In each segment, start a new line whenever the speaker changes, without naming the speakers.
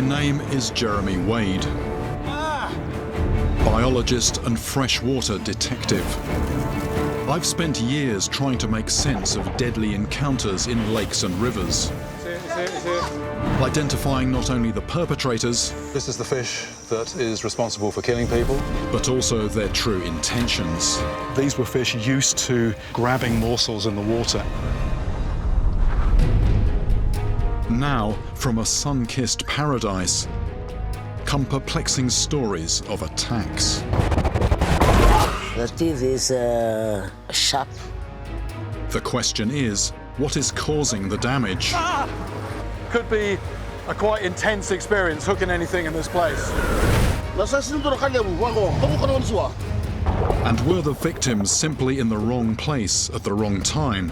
My name is Jeremy Wade, biologist and freshwater detective. I've spent years trying to make sense of deadly encounters in lakes and rivers, identifying not only the perpetrators,
This is the fish that is responsible for killing people.
but also their true intentions.
These were fish used to grabbing morsels in the water.
Now, from a sun-kissed paradise, come perplexing stories of attacks.
The teeth is sharp.
The question is, what is causing the damage?
Could be a quite intense experience hooking anything in this place.
And were the victims simply in the wrong place at the wrong time?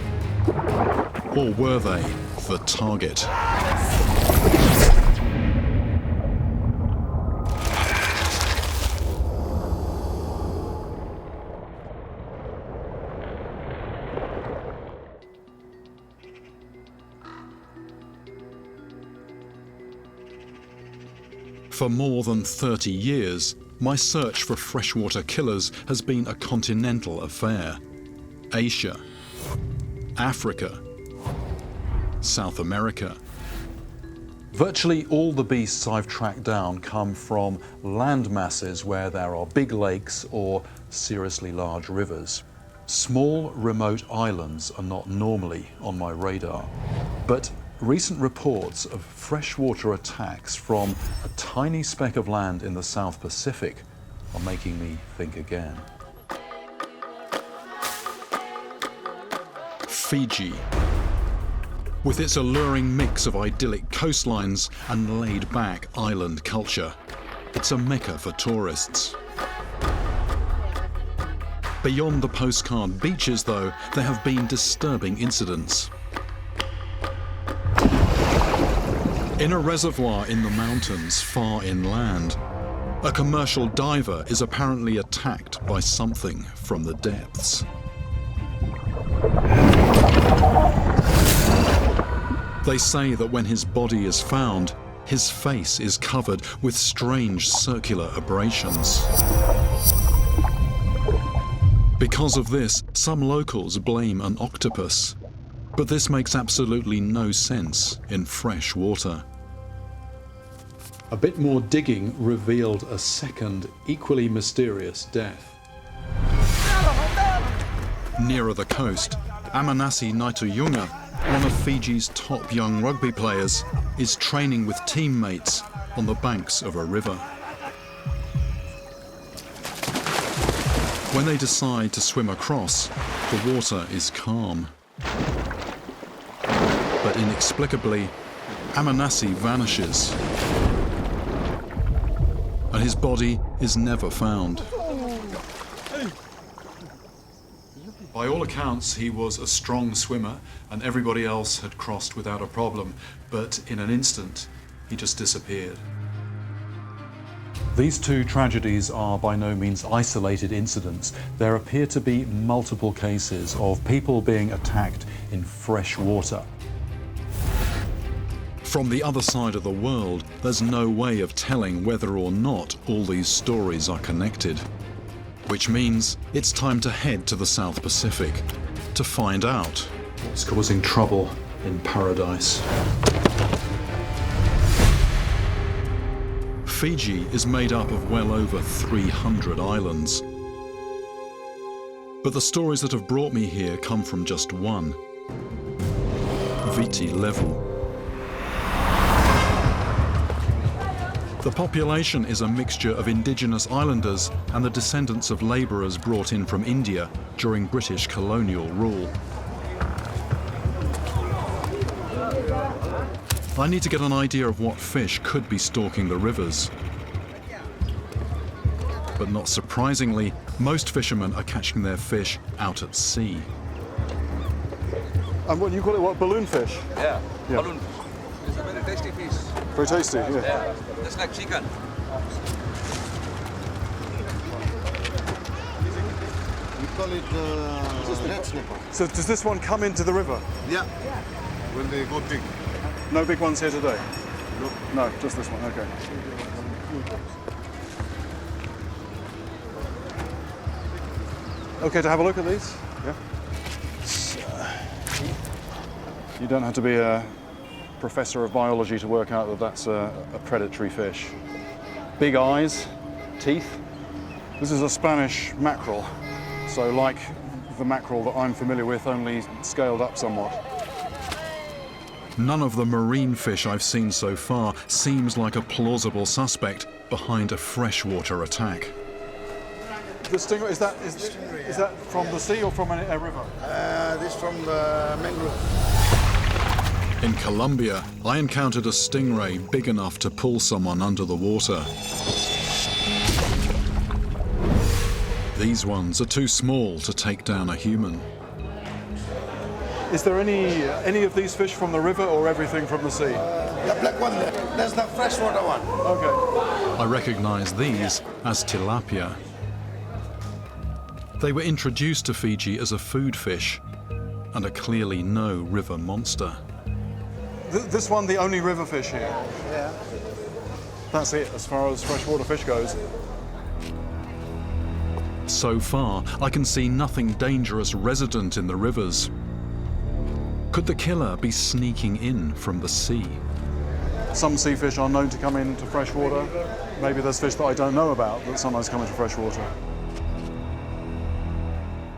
Or were they the target? For more than 30 years, my search for freshwater killers has been a continental affair. Asia, Africa, South America.
Virtually all the beasts I've tracked down come from land masses where there are big lakes or seriously large rivers. Small, remote islands are not normally on my radar, but recent reports of freshwater attacks from a tiny speck of land in the South Pacific are making me think again.
Fiji. With its alluring mix of idyllic coastlines and laid-back island culture, it's a mecca for tourists. Beyond the postcard beaches, though, there have been disturbing incidents. In a reservoir in the mountains far inland, a commercial diver is apparently attacked by something from the depths. They say that when his body is found, his face is covered with strange circular abrasions. Because of this, some locals blame an octopus, but this makes absolutely no sense in fresh water. A bit more digging revealed a second, equally mysterious death. Nearer the coast, Amanasi Naituyunga, one of Fiji's top young rugby players, is training with teammates on the banks of a river. When they decide to swim across, the water is calm. But inexplicably, Amanasi vanishes, and his body is never found. By all accounts, he was a strong swimmer, and everybody else had crossed without a problem, but in an instant, he just disappeared.
These two tragedies are by no means isolated incidents. There appear to be multiple cases of people being attacked in fresh water.
From the other side of the world, there's no way of telling whether or not all these stories are connected. Which means it's time to head to the South Pacific to find out what's causing trouble in paradise. Fiji is made up of well over 300 islands. But the stories that have brought me here come from just one, Viti Levu. The population is a mixture of indigenous islanders and the descendants of labourers brought in from India during British colonial rule. I need to get an idea of what fish could be stalking the rivers. But not surprisingly, most fishermen are catching their fish out at sea.
And what you call it, what, balloon fish?
Yeah,
Yeah.
balloon. It's a very tasty fish.
Very tasty, yeah.
Yeah, just like chicken.
We call it red snapper.
So does this one come into the river?
Yeah. When they go big.
No big ones here today? No, just this one, okay. Okay to have a look at these? Yeah. You don't have to be a professor of biology to work out that that's a predatory fish. Big eyes, teeth. This is a Spanish mackerel, so like the mackerel that I'm familiar with, only scaled up somewhat.
None of the marine fish I've seen so far seems like a plausible suspect behind a freshwater attack.
The stingray, is that from the sea or from a river?
This from the mangrove.
In Colombia, I encountered a stingray big enough to pull someone under the water. These ones are too small to take down a human.
Is there any of these fish from the river or everything from the sea?
The black one there, that's the freshwater one.
Okay.
I recognize these as tilapia. They were introduced to Fiji as a food fish and are clearly no river monster.
This one, the only river fish here?
Yeah.
That's it, as far as freshwater fish goes.
So far, I can see nothing dangerous resident in the rivers. Could the killer be sneaking in from the sea?
Some sea fish are known to come into freshwater. Maybe there's fish that I don't know about that sometimes come into freshwater.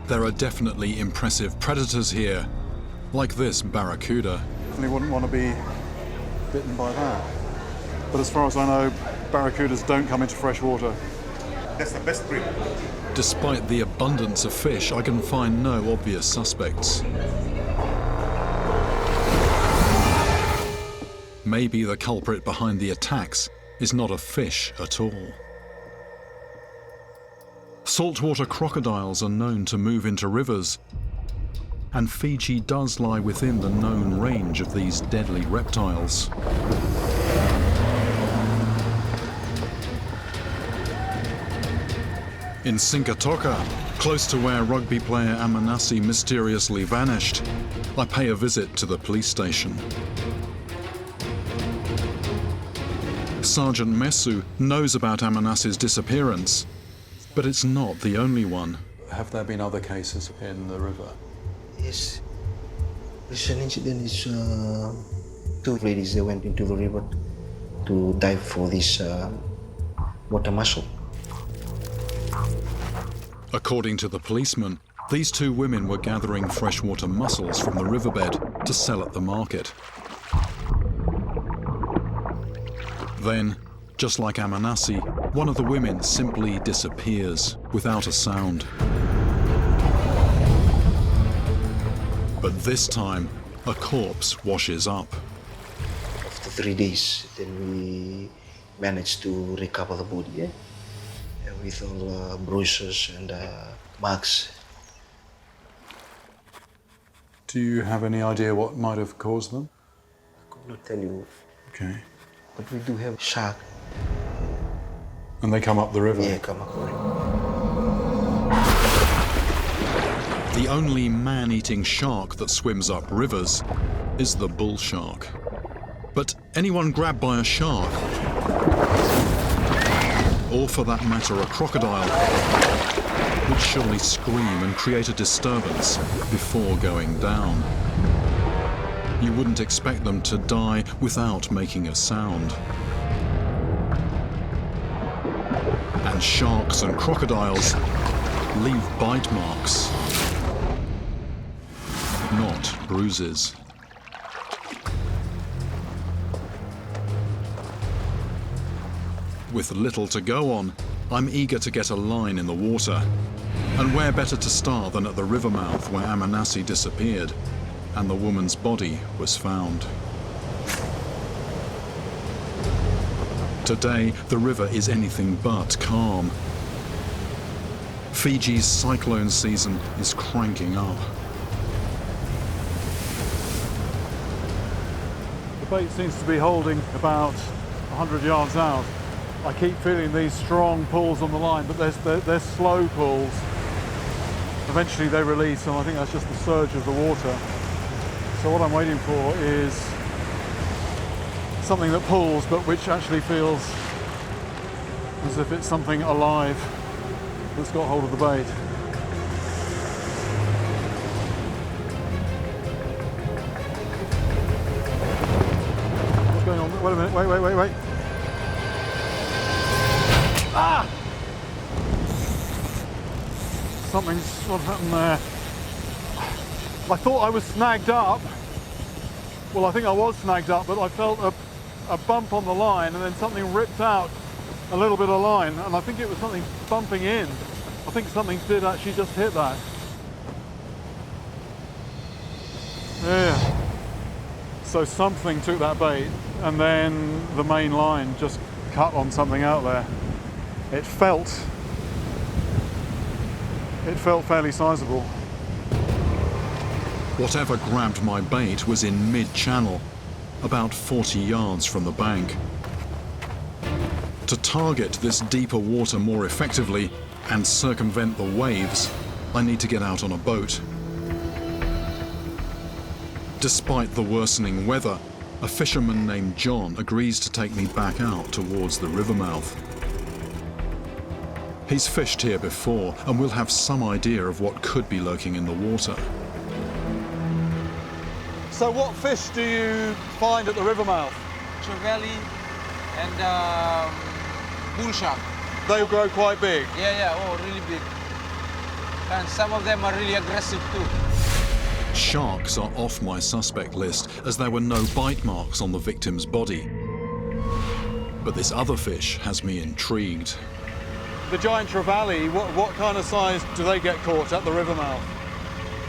There are definitely impressive predators here, like this barracuda.
Definitely wouldn't want to be bitten by that. But as far as I know, barracudas don't come into freshwater.
That's the best breed.
Despite the abundance of fish, I can find no obvious suspects. Maybe the culprit behind the attacks is not a fish at all. Saltwater crocodiles are known to move into rivers, and Fiji does lie within the known range of these deadly reptiles. In Sinkatoka, close to where rugby player Amanasi mysteriously vanished, I pay a visit to the police station. Sergeant Mesu knows about Amanasi's disappearance, but it's not the only one.
Have there been other cases in the river?
Yes. Recent incident is two ladies, they went into the river to dive for this water mussel.
According to the policeman, these two women were gathering freshwater mussels from the riverbed to sell at the market. Then, just like Amanasi, one of the women simply disappears without a sound. But this time, a corpse washes up.
After 3 days, then we managed to recover the body, yeah? With all bruises and marks.
Do you have any idea what might have caused them?
I could not tell you,
Okay.
but we do have shark.
And they come up the river?
Yeah, come up.
The only man-eating shark that swims up rivers is the bull shark. But anyone grabbed by a shark, or for that matter a crocodile, would surely scream and create a disturbance before going down. You wouldn't expect them to die without making a sound. And sharks and crocodiles leave bite marks, not bruises. With little to go on, I'm eager to get a line in the water. And where better to start than at the river mouth where Amanasi disappeared and the woman's body was found. Today, the river is anything but calm. Fiji's cyclone season is cranking up.
The bait seems to be holding about 100 yards out. I keep feeling these strong pulls on the line, but they're slow pulls. Eventually they release, and I think that's just the surge of the water. So what I'm waiting for is something that pulls, but which actually feels as if it's something alive that's got hold of the bait. What's going on? Wait a minute, wait. Ah! What's happened there? I thought I was snagged up. Well, I think I was snagged up, but I felt a bump on the line and then something ripped out a little bit of line, and I think it was something bumping in. I think something did actually just hit that. Yeah. So something took that bait, and then the main line just cut on something out there. It felt fairly sizable.
Whatever grabbed my bait was in mid-channel, about 40 yards from the bank. To target this deeper water more effectively and circumvent the waves, I need to get out on a boat. Despite the worsening weather, a fisherman named John agrees to take me back out towards the river mouth. He's fished here before and will have some idea of what could be lurking in the water.
So what fish do you find at the river mouth?
Trevally and bull shark.
They grow quite big.
Yeah, oh, really big. And some of them are really aggressive too.
Sharks are off my suspect list as there were no bite marks on the victim's body. But this other fish has me intrigued.
The giant trevally, what kind of size do they get caught at the river mouth?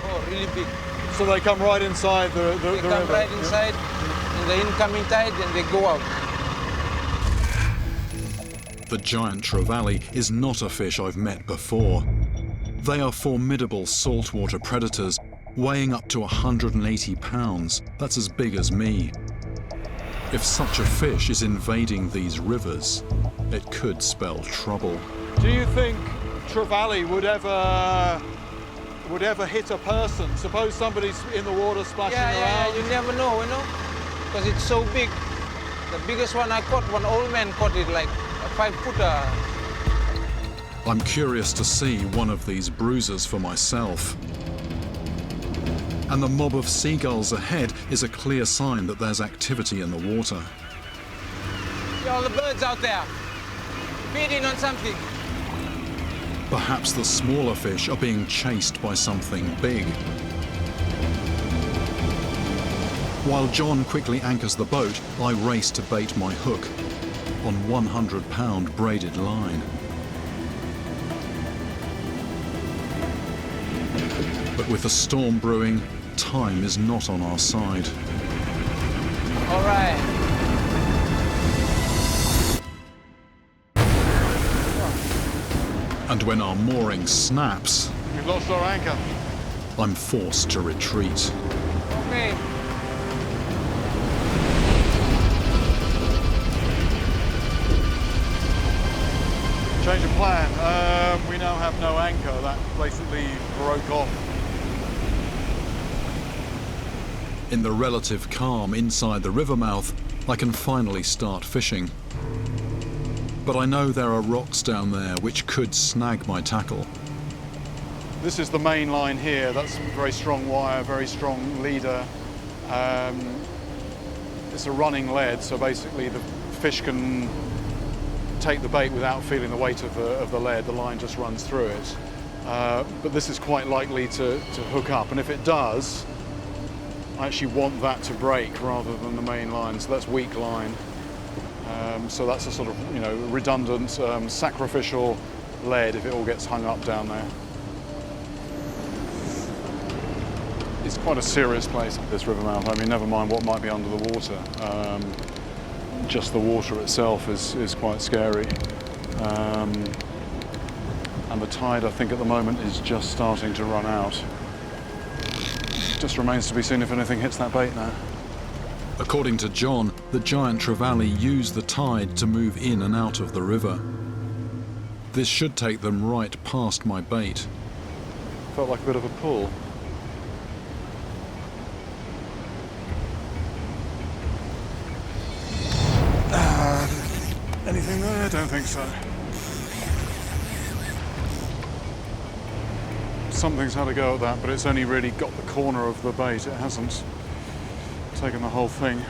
Oh, really big.
So they come right inside the
They
river?
come right inside in the incoming tide and they go out.
The giant trevally is not a fish I've met before. They are formidable saltwater predators, weighing up to 180 pounds. That's as big as me. If such a fish is invading these rivers, it could spell trouble.
Do you think trevally would ever hit a person? Suppose somebody's in the water splashing around?
Yeah, you never know, because it's so big. The biggest one I caught, one old man caught it, like a 5-footer.
I'm curious to see one of these bruisers for myself. And the mob of seagulls ahead is a clear sign that there's activity in the water.
See all the birds out there, feeding on something.
Perhaps the smaller fish are being chased by something big. While John quickly anchors the boat, I race to bait my hook on 100-pound braided line. But with the storm brewing, time is not on our side.
All right.
And when our mooring snaps,
We've lost our anchor.
I'm forced to retreat.
Okay.
Change of plan. We now have no anchor. That basically broke off.
In the relative calm inside the river mouth, I can finally start fishing. But I know there are rocks down there which could snag my tackle.
This is the main line here. That's very strong wire, very strong leader. It's a running lead, so basically the fish can take the bait without feeling the weight of the lead. The line just runs through it. But this is quite likely to hook up, and if it does, I actually want that to break rather than the main line, so that's weak line. So that's a sort of, redundant, sacrificial lead if it all gets hung up down there. It's quite a serious place, this river mouth. I mean, never mind what might be under the water. Just the water itself is quite scary. And the tide, I think, at the moment is just starting to run out. Just remains to be seen if anything hits that bait now.
According to John, the giant trevally used the tide to move in and out of the river. This should take them right past my bait.
Felt like a bit of a pull. think so. Something's had a go at that, but it's only really got the corner of the bait. It hasn't taken the whole thing.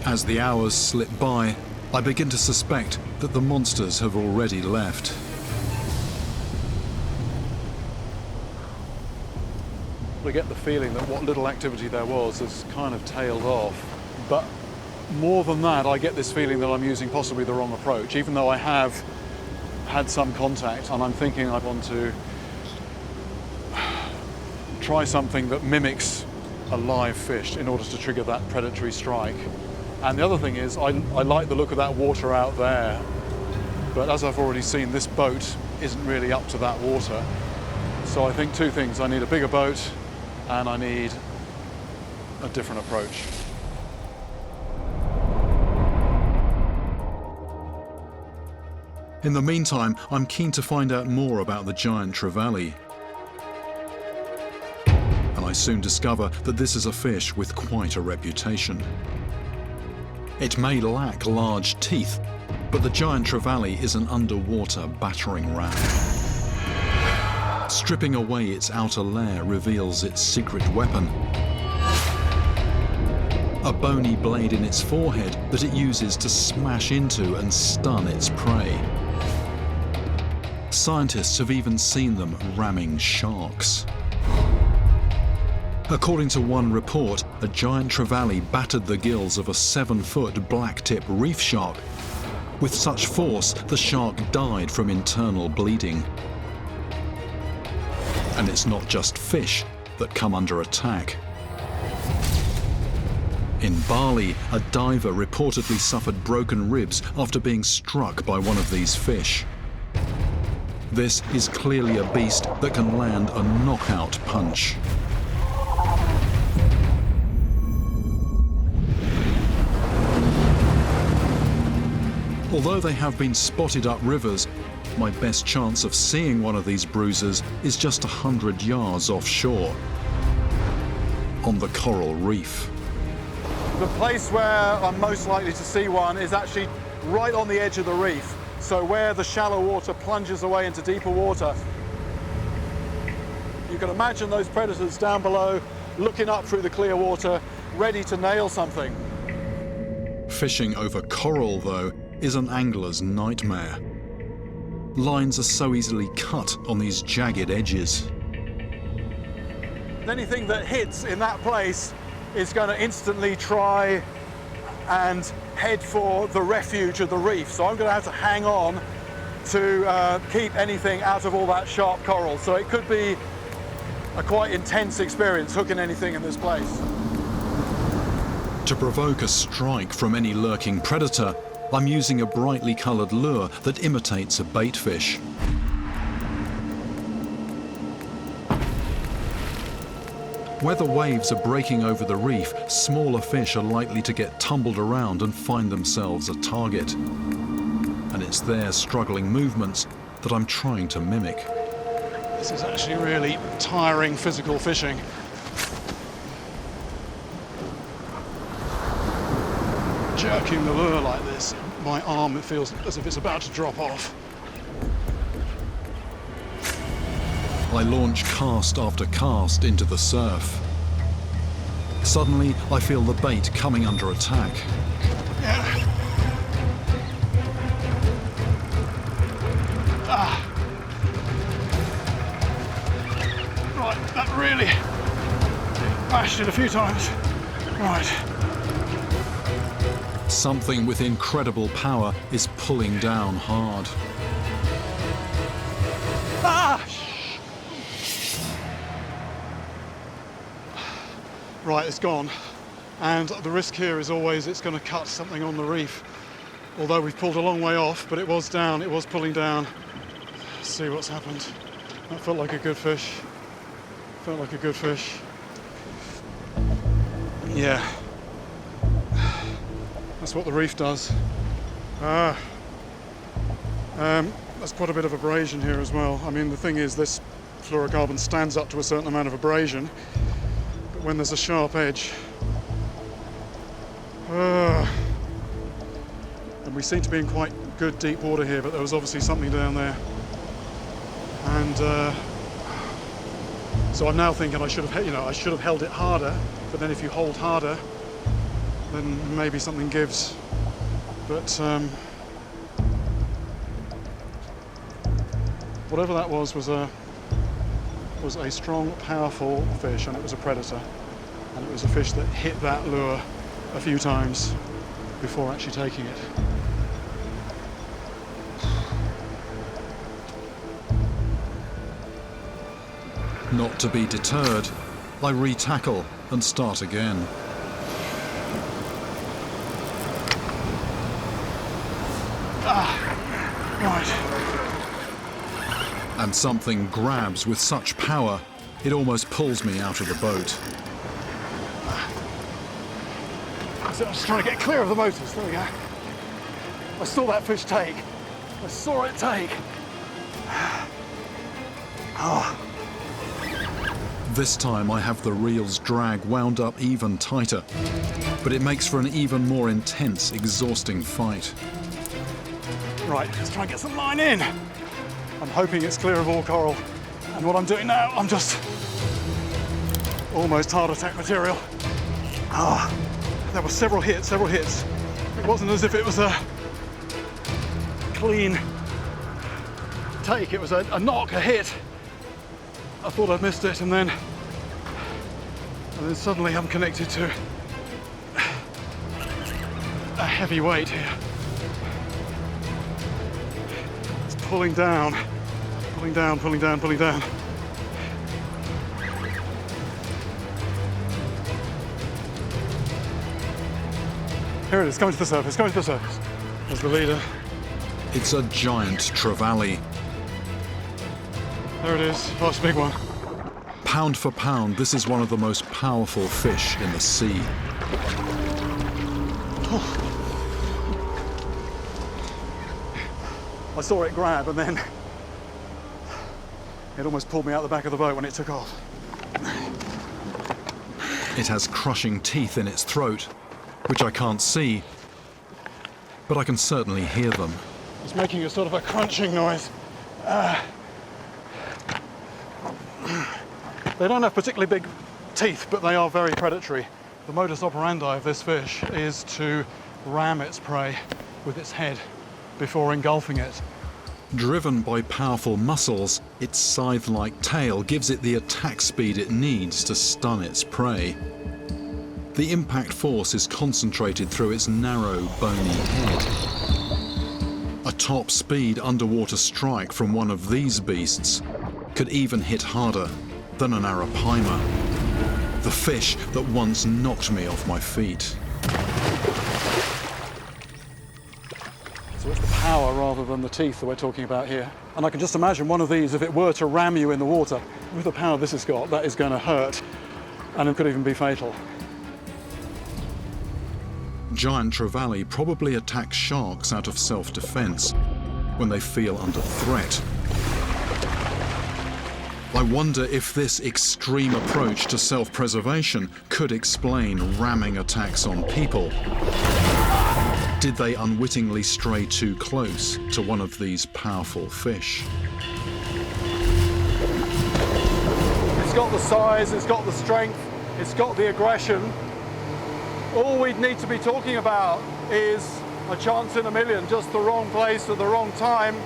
As the hours slip by, I begin to suspect that the monsters have already left.
I get the feeling that what little activity there was has kind of tailed off. But more than that, I get this feeling that I'm using possibly the wrong approach, even though I have had some contact, and I'm thinking I want to try something that mimics a live fish in order to trigger that predatory strike. And the other thing is, I like the look of that water out there, but as I've already seen, this boat isn't really up to that water. So I think two things: I need a bigger boat, and I need a different approach.
In the meantime, I'm keen to find out more about the giant trevally. And I soon discover that this is a fish with quite a reputation. It may lack large teeth, but the giant trevally is an underwater battering ram. Stripping away its outer layer reveals its secret weapon. A bony blade in its forehead that it uses to smash into and stun its prey. Scientists have even seen them ramming sharks. According to one report, a giant trevally battered the gills of a 7-foot blacktip reef shark. With such force, the shark died from internal bleeding. And it's not just fish that come under attack. In Bali, a diver reportedly suffered broken ribs after being struck by one of these fish. This is clearly a beast that can land a knockout punch. Although they have been spotted up rivers, my best chance of seeing one of these bruisers is just 100 yards offshore, on the coral reef.
The place where I'm most likely to see one is actually right on the edge of the reef. So where the shallow water plunges away into deeper water. You can imagine those predators down below, looking up through the clear water, ready to nail something.
Fishing over coral, though, is an angler's nightmare. Lines are so easily cut on these jagged edges.
Anything that hits in that place is going to instantly try and head for the refuge of the reef. So I'm going to have to hang on to keep anything out of all that sharp coral. So it could be a quite intense experience hooking anything in this place.
To provoke a strike from any lurking predator, I'm using a brightly coloured lure that imitates a bait fish. Where the waves are breaking over the reef, smaller fish are likely to get tumbled around and find themselves a target. And it's their struggling movements that I'm trying to mimic.
This is actually really tiring physical fishing. Jerking the lure like this, my arm, it feels as if it's about to drop off.
I launch cast after cast into the surf. Suddenly, I feel the bait coming under attack.
Yeah. Right, that really bashed it a few times. Right.
Something with incredible power is pulling down hard.
Right, it's gone. And the risk here is always it's going to cut something on the reef. Although we've pulled a long way off, but it was down, it was pulling down. Let's see what's happened. That felt like a good fish. Felt like a good fish. Yeah. That's what the reef does. There's quite a bit of abrasion here as well. I mean, the thing is, this fluorocarbon stands up to a certain amount of abrasion, but when there's a sharp edge, And we seem to be in quite good deep water here, but there was obviously something down there. And so I'm now thinking I should have held it harder, but then if you hold harder, then maybe something gives. But whatever that was a strong, powerful fish, and it was a predator. And it was a fish that hit that lure a few times before actually taking it.
Not to be deterred, I re-tackle and start again.
Right.
And something grabs with such power, it almost pulls me out of the boat.
So I'm just trying to get clear of the motors. There we go. I saw that fish take. I saw it take. Oh.
This time I have the reel's drag wound up even tighter, but it makes for an even more intense, exhausting fight.
Right, let's try and get some line in. I'm hoping it's clear of all coral. And what I'm doing now, I'm just almost heart attack material. Ah, there were several hits. It wasn't as if it was a clean take. It was a knock, a hit. I thought I'd missed it, and then suddenly I'm connected to a heavy weight here. It's pulling down. Here it is, coming to the surface. There's the leader.
It's a giant trevally.
There it is, first big one.
Pound for pound, this is one of the most powerful fish in the sea.
I saw it grab, and then it almost pulled me out the back of the boat when it took off.
It has crushing teeth in its throat, which I can't see, but I can certainly hear them.
It's making a sort of a crunching noise. They don't have particularly big teeth, but they are very predatory. The modus operandi of this fish is to ram its prey with its head before engulfing it.
Driven by powerful muscles, its scythe-like tail gives it the attack speed it needs to stun its prey. The impact force is concentrated through its narrow, bony head. A top-speed underwater strike from one of these beasts could even hit harder than an arapaima, the fish that once knocked me off my feet.
So it's the power rather than the teeth that we're talking about here. And I can just imagine one of these, if it were to ram you in the water, with the power this has got, that is going to hurt, and it could even be fatal.
Giant trevally probably attack sharks out of self-defense when they feel under threat. I wonder if this extreme approach to self-preservation could explain ramming attacks on people. Did they unwittingly stray too close to one of these powerful fish?
It's got the size, it's got the strength, it's got the aggression. All we'd need to be talking about is a chance in a million, just the wrong place at the wrong time,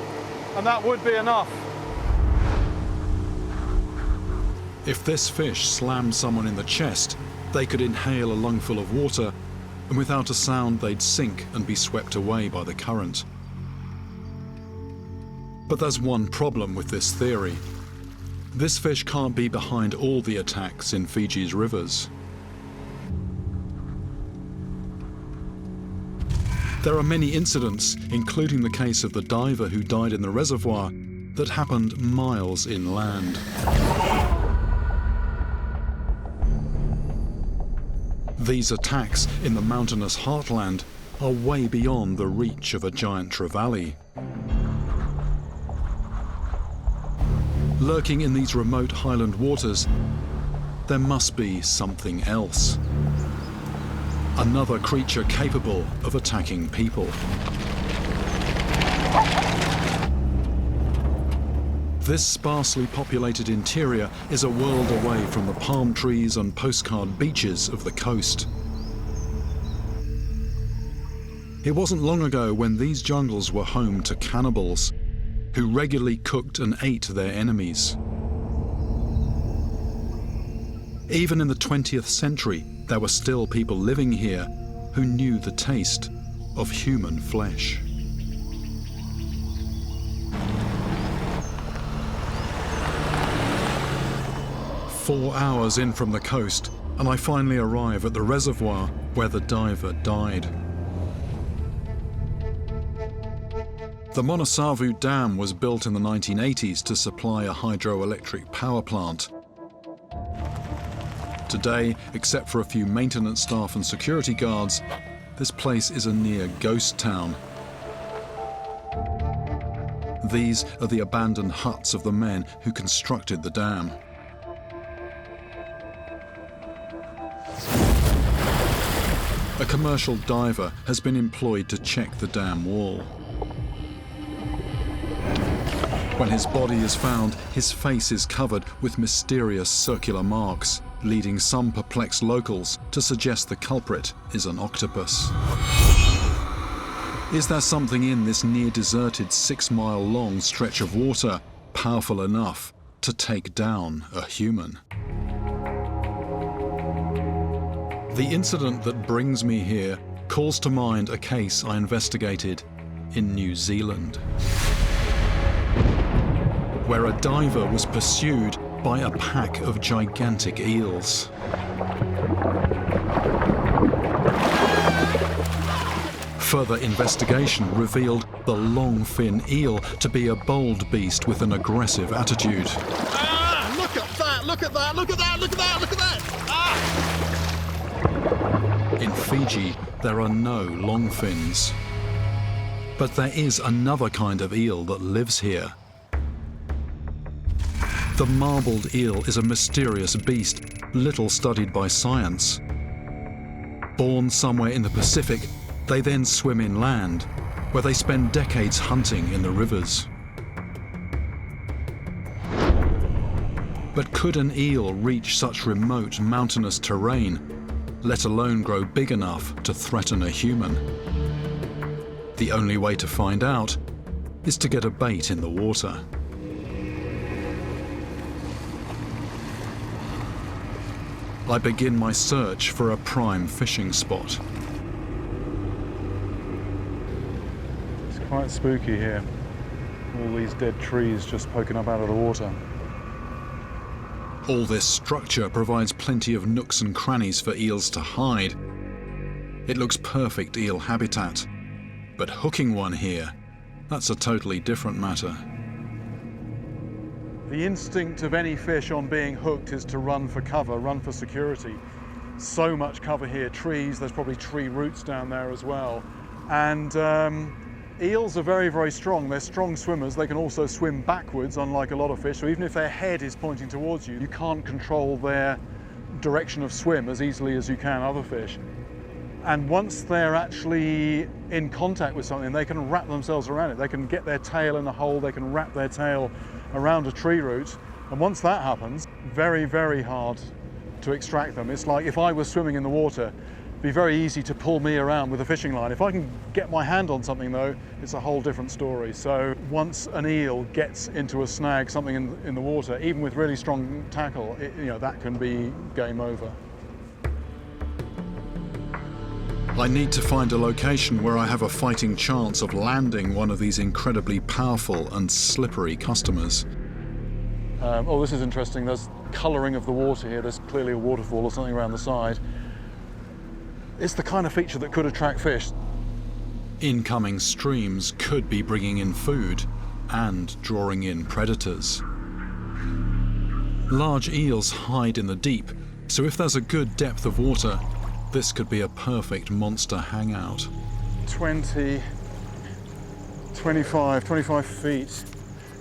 and that would be enough.
If this fish slammed someone in the chest, they could inhale a lungful of water, and without a sound they'd sink and be swept away by the current. But there's one problem with this theory. This fish can't be behind all the attacks in Fiji's rivers. There are many incidents, including the case of the diver who died in the reservoir, that happened miles inland. These attacks in the mountainous heartland are way beyond the reach of a giant trevally. Lurking in these remote Highland waters, there must be something else. another creature capable of attacking people. This sparsely populated interior is a world away from the palm trees and postcard beaches of the coast. It wasn't long ago when these jungles were home to cannibals, who regularly cooked and ate their enemies. Even in the 20th century, there were still people living here who knew the taste of human flesh. "4 hours in from the coast, and I finally arrive at the reservoir where the diver died. The Monosavu Dam was built in the 1980s to supply a hydroelectric power plant. Today, except for a few maintenance staff and security guards, this place is a near ghost town. These are the abandoned huts of the men who constructed the dam. A commercial diver has been employed to check the dam wall. When his body is found, his face is covered with mysterious circular marks, leading some perplexed locals to suggest the culprit is an octopus. Is there something in this near-deserted 6-mile-long stretch of water powerful enough to take down a human? The incident that brings me here calls to mind a case I investigated in New Zealand, where a diver was pursued by a pack of gigantic eels. Further investigation revealed the long-fin eel to be a bold beast with an aggressive attitude.
Ah! Look at that! Look at that! Look at that! Look at that! Look at that! Ah!
In Fiji, there are no long fins. But there is another kind of eel that lives here. The marbled eel is a mysterious beast, little studied by science. Born somewhere in the Pacific, they then swim inland, where they spend decades hunting in the rivers. But could an eel reach such remote mountainous terrain, let alone grow big enough to threaten a human? The only way to find out is to get a bait in the water. I begin my search for a prime fishing spot.
It's quite spooky here. All these dead trees just poking up out of the water.
All this structure provides plenty of nooks and crannies for eels to hide. It looks perfect eel habitat. But hooking one here, that's a totally different matter.
The instinct of any fish on being hooked is to run for cover, run for security. So much cover here, trees, there's probably tree roots down there as well. And eels are very, very strong. They're strong swimmers. They can also swim backwards, unlike a lot of fish. So even if their head is pointing towards you, you can't control their direction of swim as easily as you can other fish. And once they're actually in contact with something, they can wrap themselves around it. They can get their tail in a hole, they can wrap their tail around a tree root. And once that happens, very, very hard to extract them. It's like if I was swimming in the water, it'd be very easy to pull me around with a fishing line. If I can get my hand on something though, it's a whole different story. So once an eel gets into a snag, something in the water, even with really strong tackle, that can be game over.
I need to find a location where I have a fighting chance of landing one of these incredibly powerful and slippery customers.
Oh, this is interesting. There's colouring of the water here. There's clearly a waterfall or something around the side. It's the kind of feature that could attract fish.
Incoming streams could be bringing in food and drawing in predators. Large eels hide in the deep, so if there's a good depth of water, this could be a perfect monster hangout.
20, 25 feet.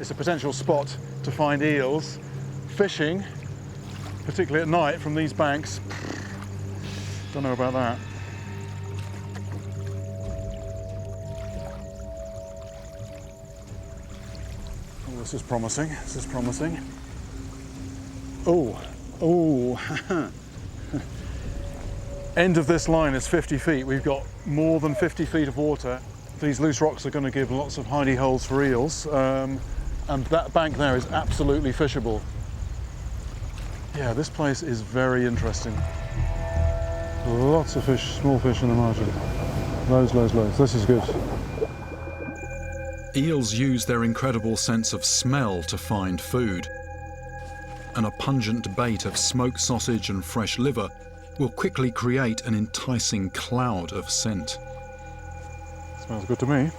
It's a potential spot to find eels. Fishing, particularly at night from these banks, don't know about that. Oh, this is promising. This is promising. Oh, oh. End of this line is 50 feet. We've got more than 50 feet of water. These loose rocks are going to give lots of hidey holes for eels, and that bank there is absolutely fishable. Yeah, this place is very interesting. Lots of fish, small fish in the margin. Loads, loads, loads. This is good.
Eels use their incredible sense of smell to find food, and a pungent bait of smoked sausage and fresh liver will quickly create an enticing cloud of scent.
Smells good to me.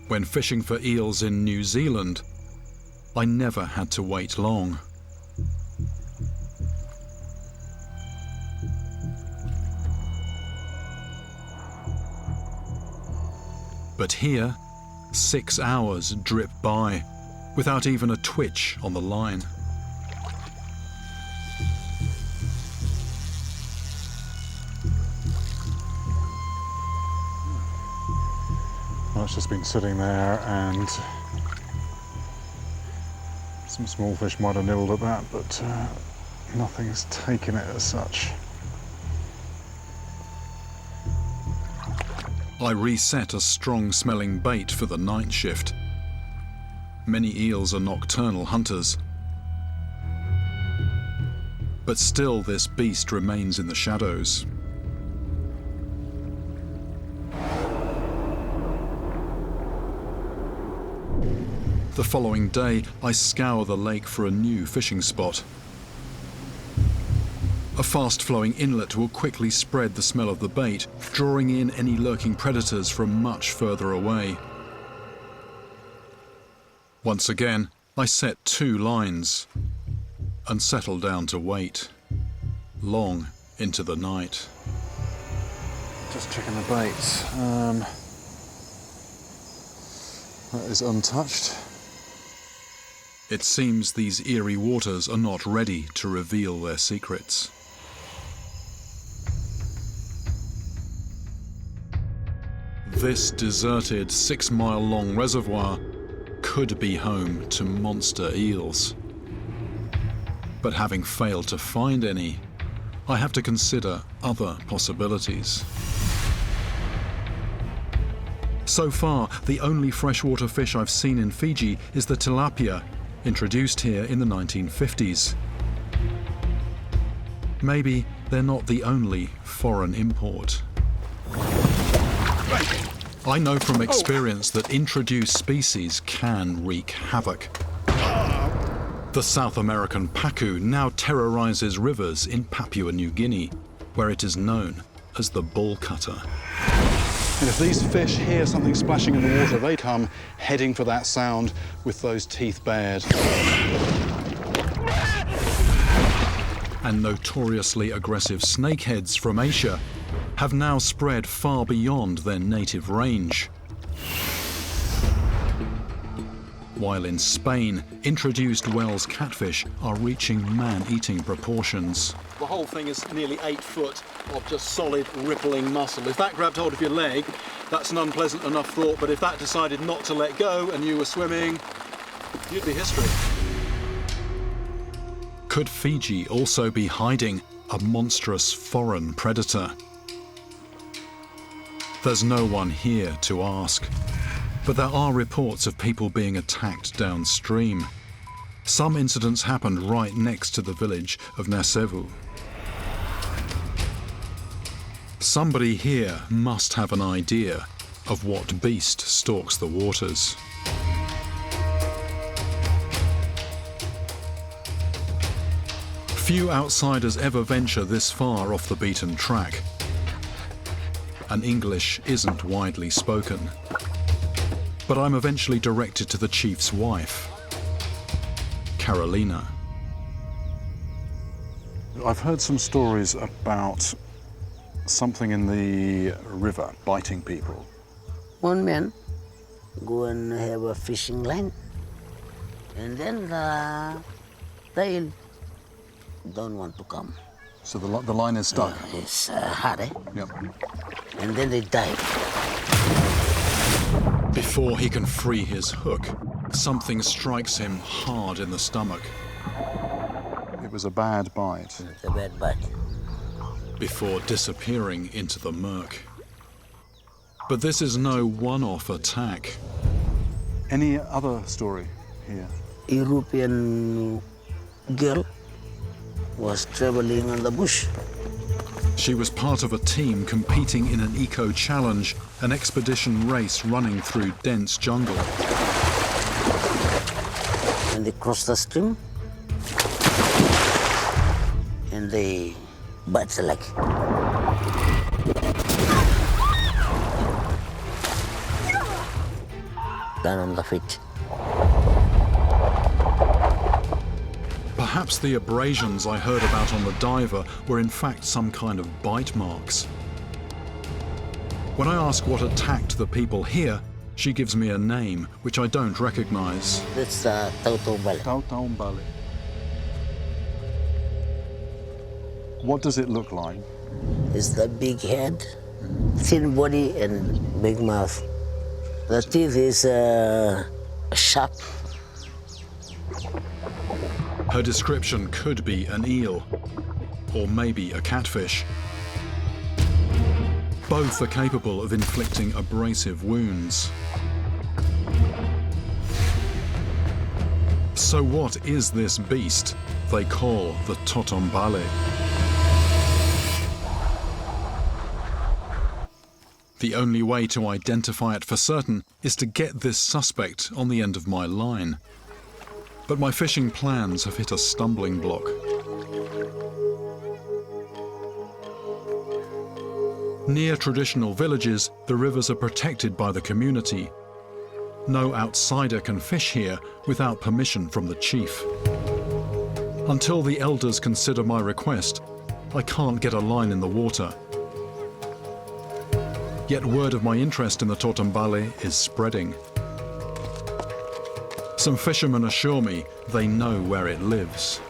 When fishing for eels in New Zealand, I never had to wait long. But here, 6 hours drip by without even a twitch on the line.
Well, it's just been sitting there, and some small fish might have nibbled at that, but nothing's taken it as such.
I reset a strong-smelling bait for the night shift. Many eels are nocturnal hunters. But still, this beast remains in the shadows. The following day, I scour the lake for a new fishing spot. A fast-flowing inlet will quickly spread the smell of the bait, drawing in any lurking predators from much further away. Once again, I set 2 lines and settle down to wait, long into the night.
Just checking the baits. That is untouched.
It seems these eerie waters are not ready to reveal their secrets. This deserted 6-mile-long reservoir could be home to monster eels. But having failed to find any, I have to consider other possibilities. So far, the only freshwater fish I've seen in Fiji is the tilapia, introduced here in the 1950s. Maybe they're not the only foreign import. I know from experience that introduced species can wreak havoc. The South American pacu now terrorizes rivers in Papua New Guinea, where it is known as the bull cutter.
And if these fish hear something splashing in the water, they come heading for that sound with those teeth bared.
And notoriously aggressive snakeheads from Asia have now spread far beyond their native range. While in Spain, introduced Wells catfish are reaching man-eating proportions.
The whole thing is nearly 8 foot of just solid, rippling muscle. If that grabbed hold of your leg, that's an unpleasant enough thought, but if that decided not to let go and you were swimming, you'd be history.
Could Fiji also be hiding a monstrous foreign predator? There's no one here to ask, but there are reports of people being attacked downstream. Some incidents happened right next to the village of Nasevu. Somebody here must have an idea of what beast stalks the waters. Few outsiders ever venture this far off the beaten track, and English isn't widely spoken. But I'm eventually directed to the chief's wife, Carolina.
I've heard some stories about something in the river biting people.
One man go and have a fishing line, and then the tail don't want to come.
So the line is stuck.
It's hard, eh?
Yep.
And then they dive.
Before he can free his hook, something strikes him hard in the stomach.
It was a bad bite.
It's a bad bite.
Before disappearing into the murk. But this is no one-off attack.
Any other story here?
European girl was traveling on the bush.
She was part of a team competing in an eco-challenge, an expedition race running through dense jungle.
And they cross the stream and they bite the leg. Down on the feet.
Perhaps the abrasions I heard about on the diver were in fact some kind of bite marks. When I ask what attacked the people here, she gives me a name which I don't recognize.
That's Tautobal.
Tautaumbale. What does it look like?
It's the big head, thin body, and big mouth. The teeth is sharp.
Her description could be an eel, or maybe a catfish. Both are capable of inflicting abrasive wounds. So what is this beast they call the Totombale? The only way to identify it for certain is to get this suspect on the end of my line. But my fishing plans have hit a stumbling block. Near traditional villages, the rivers are protected by the community. No outsider can fish here without permission from the chief. Until the elders consider my request, I can't get a line in the water. Yet word of my interest in the Totombale is spreading. Some fishermen assure me they know where it lives.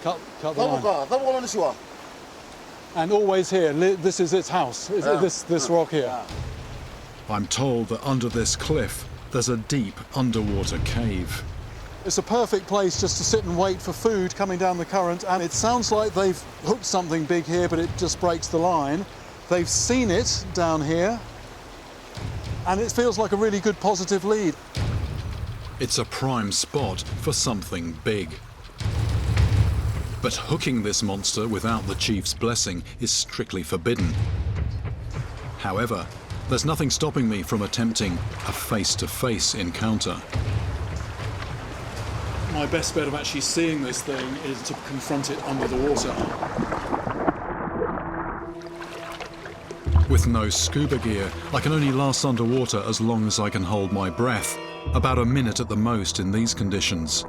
Cut the line. And always here, this is its house, this rock here.
I'm told that under this cliff, there's a deep underwater cave.
It's a perfect place just to sit and wait for food coming down the current, and it sounds like they've hooked something big here, but it just breaks the line. They've seen it down here, and it feels like a really good positive lead.
It's a prime spot for something big. But hooking this monster without the chief's blessing is strictly forbidden. However, there's nothing stopping me from attempting a face-to-face encounter.
My best bet of actually seeing this thing is to confront it under the water.
With no scuba gear, I can only last underwater as long as I can hold my breath, about a minute at the most in these conditions.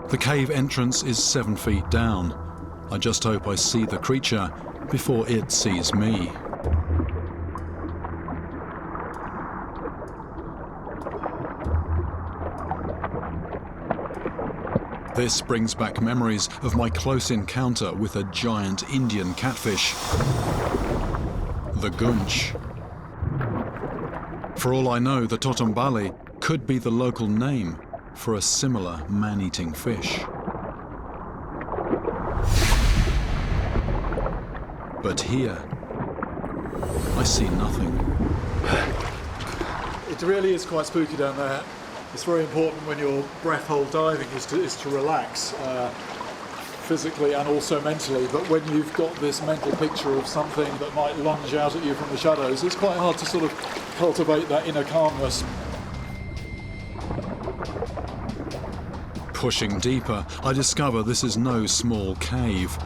The cave entrance is 7 feet down. I just hope I see the creature before it sees me. This brings back memories of my close encounter with a giant Indian catfish, the gunch. For all I know, the Totombale could be the local name for a similar man-eating fish. But here, I see nothing.
It really is quite spooky down there. It's very important when you're breath hold diving is to relax physically and also mentally, but when you've got this mental picture of something that might lunge out at you from the shadows, it's quite hard to sort of cultivate that inner calmness.
Pushing deeper, I discover this is no small cave.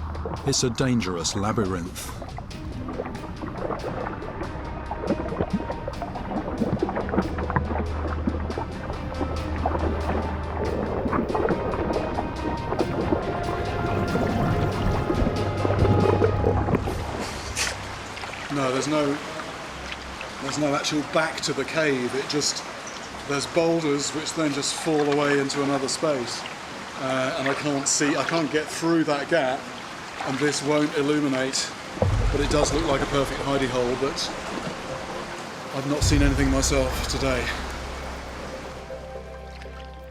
It's a dangerous labyrinth.
No, there's no actual back to the cave. There's boulders which then just fall away into another space. And I can't get through that gap, and this won't illuminate, but it does look like a perfect hidey hole, but I've not seen anything myself today.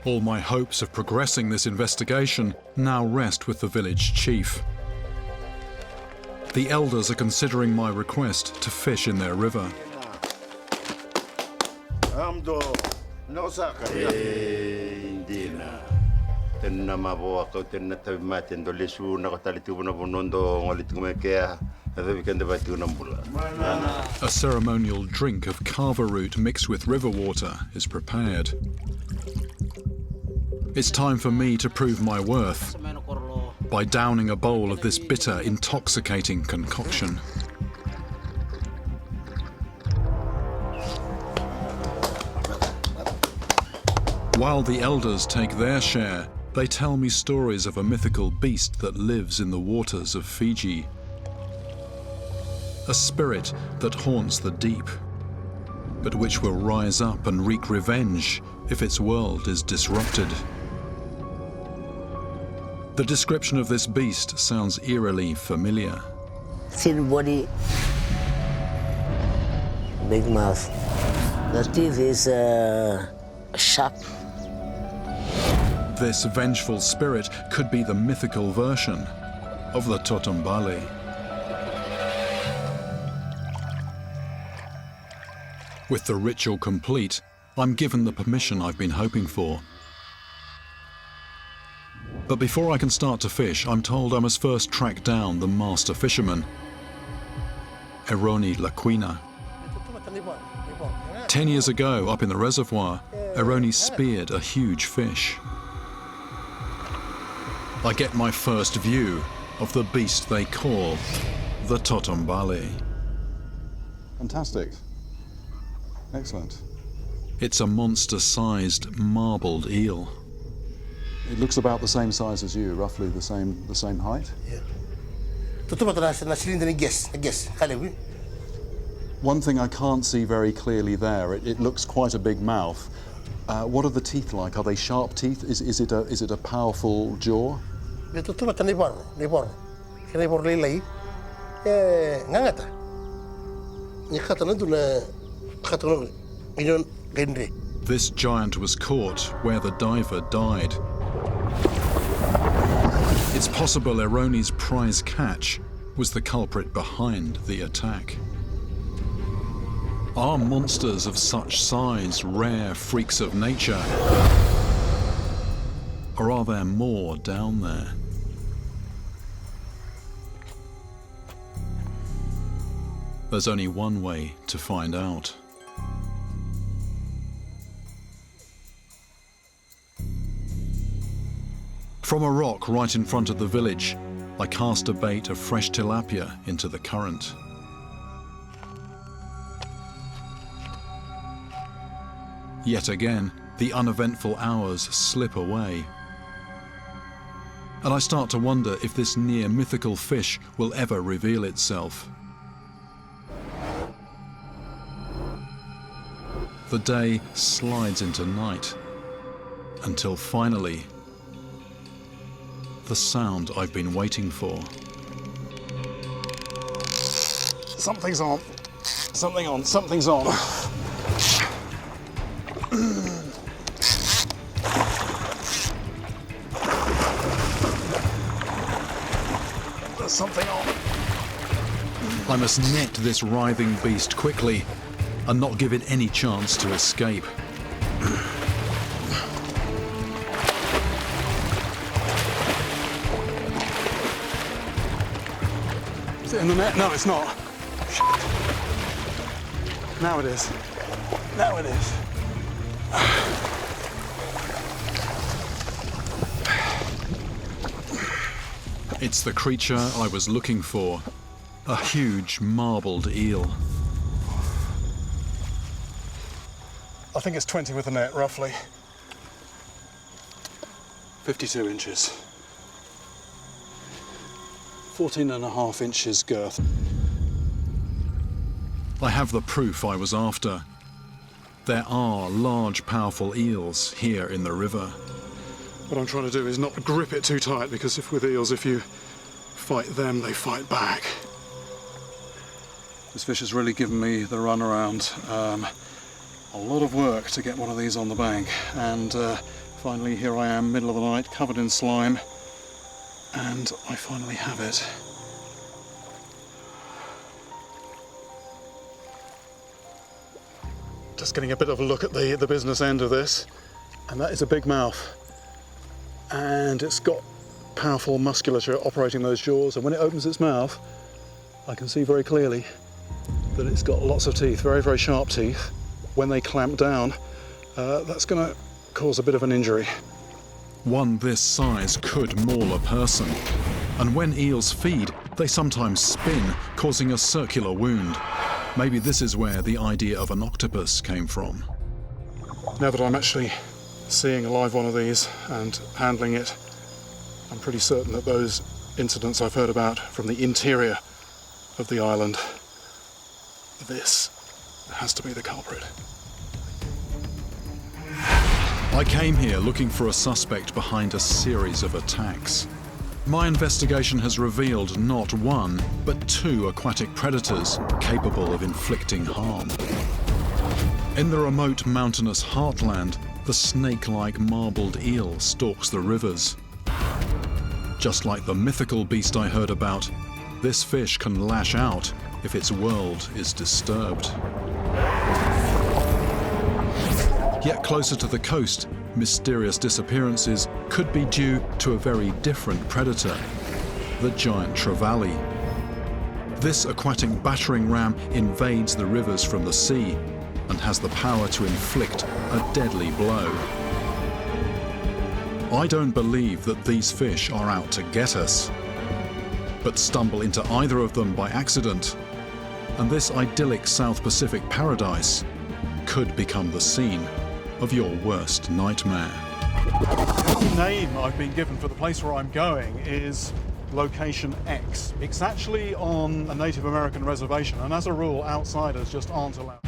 All my hopes of progressing this investigation now rest with the village chief. The elders are considering my request to fish in their river. A ceremonial drink of kava root mixed with river water is prepared. It's time for me to prove my worth by downing a bowl of this bitter, intoxicating concoction. While the elders take their share, they tell me stories of a mythical beast that lives in the waters of Fiji. A spirit that haunts the deep, but which will rise up and wreak revenge if its world is disrupted. The description of this beast sounds eerily familiar.
Thin body, big mouth. The teeth is sharp.
This vengeful spirit could be the mythical version of the Totombali. With the ritual complete, I'm given the permission I've been hoping for. But before I can start to fish, I'm told I must first track down the master fisherman, Eroni Laquina. 10 years ago, up in the reservoir, Eroni speared a huge fish. I get my first view of the beast they call the Totombali.
Fantastic. Excellent.
It's a monster-sized marbled eel.
It looks about the same size as you, roughly the same height.
Yeah.
One thing I can't see very clearly there, it looks quite a big mouth. What are the teeth like? Are they sharp teeth? Is it a powerful jaw?
This giant was caught where the diver died. It's possible Eroni's prize catch was the culprit behind the attack. Are monsters of such size rare freaks of nature? Or are there more down there? There's only one way to find out. From a rock right in front of the village, I cast a bait of fresh tilapia into the current. Yet again, the uneventful hours slip away. And I start to wonder if this near mythical fish will ever reveal itself. The day slides into night, until finally, the sound I've been waiting for.
Something's on. Something's on. There's something on.
I must net this writhing beast quickly and not give it any chance to escape.
Is it in the net? No, it's not. Now it is. Now it is.
It's the creature I was looking for, a huge marbled eel.
I think it's 20 with the net, roughly. 52 inches. 14.5 inches girth.
I have the proof I was after. There are large, powerful eels here in the river.
What I'm trying to do is not grip it too tight, because with eels, if you fight them, they fight back. This fish has really given me the runaround. A lot of work to get one of these on the bank, and finally here I am, middle of the night, covered in slime, and I finally have it. Just getting a bit of a look at the business end of this, and that is a big mouth, and it's got powerful musculature operating those jaws, and when it opens its mouth I can see very clearly that it's got lots of teeth, very, very sharp teeth. When they clamp down, that's going to cause a bit of an injury.
One this size could maul a person, and when eels feed, they sometimes spin, causing a circular wound. Maybe this is where the idea of an octopus came from.
Now that I'm actually seeing a live one of these and handling it, I'm pretty certain that those incidents I've heard about from the interior of the island, this has to be the culprit.
I came here looking for a suspect behind a series of attacks. My investigation has revealed not one, but two aquatic predators capable of inflicting harm. In the remote mountainous heartland, the snake-like marbled eel stalks the rivers. Just like the mythical beast I heard about, this fish can lash out if its world is disturbed. Yet closer to the coast, mysterious disappearances could be due to a very different predator, the giant trevally. This aquatic battering ram invades the rivers from the sea and has the power to inflict a deadly blow. I don't believe that these fish are out to get us, but stumble into either of them by accident, and this idyllic South Pacific paradise could become the scene of your worst nightmare.
The name I've been given for the place where I'm going is Location X. It's actually on a Native American reservation, and as a rule, outsiders just aren't allowed.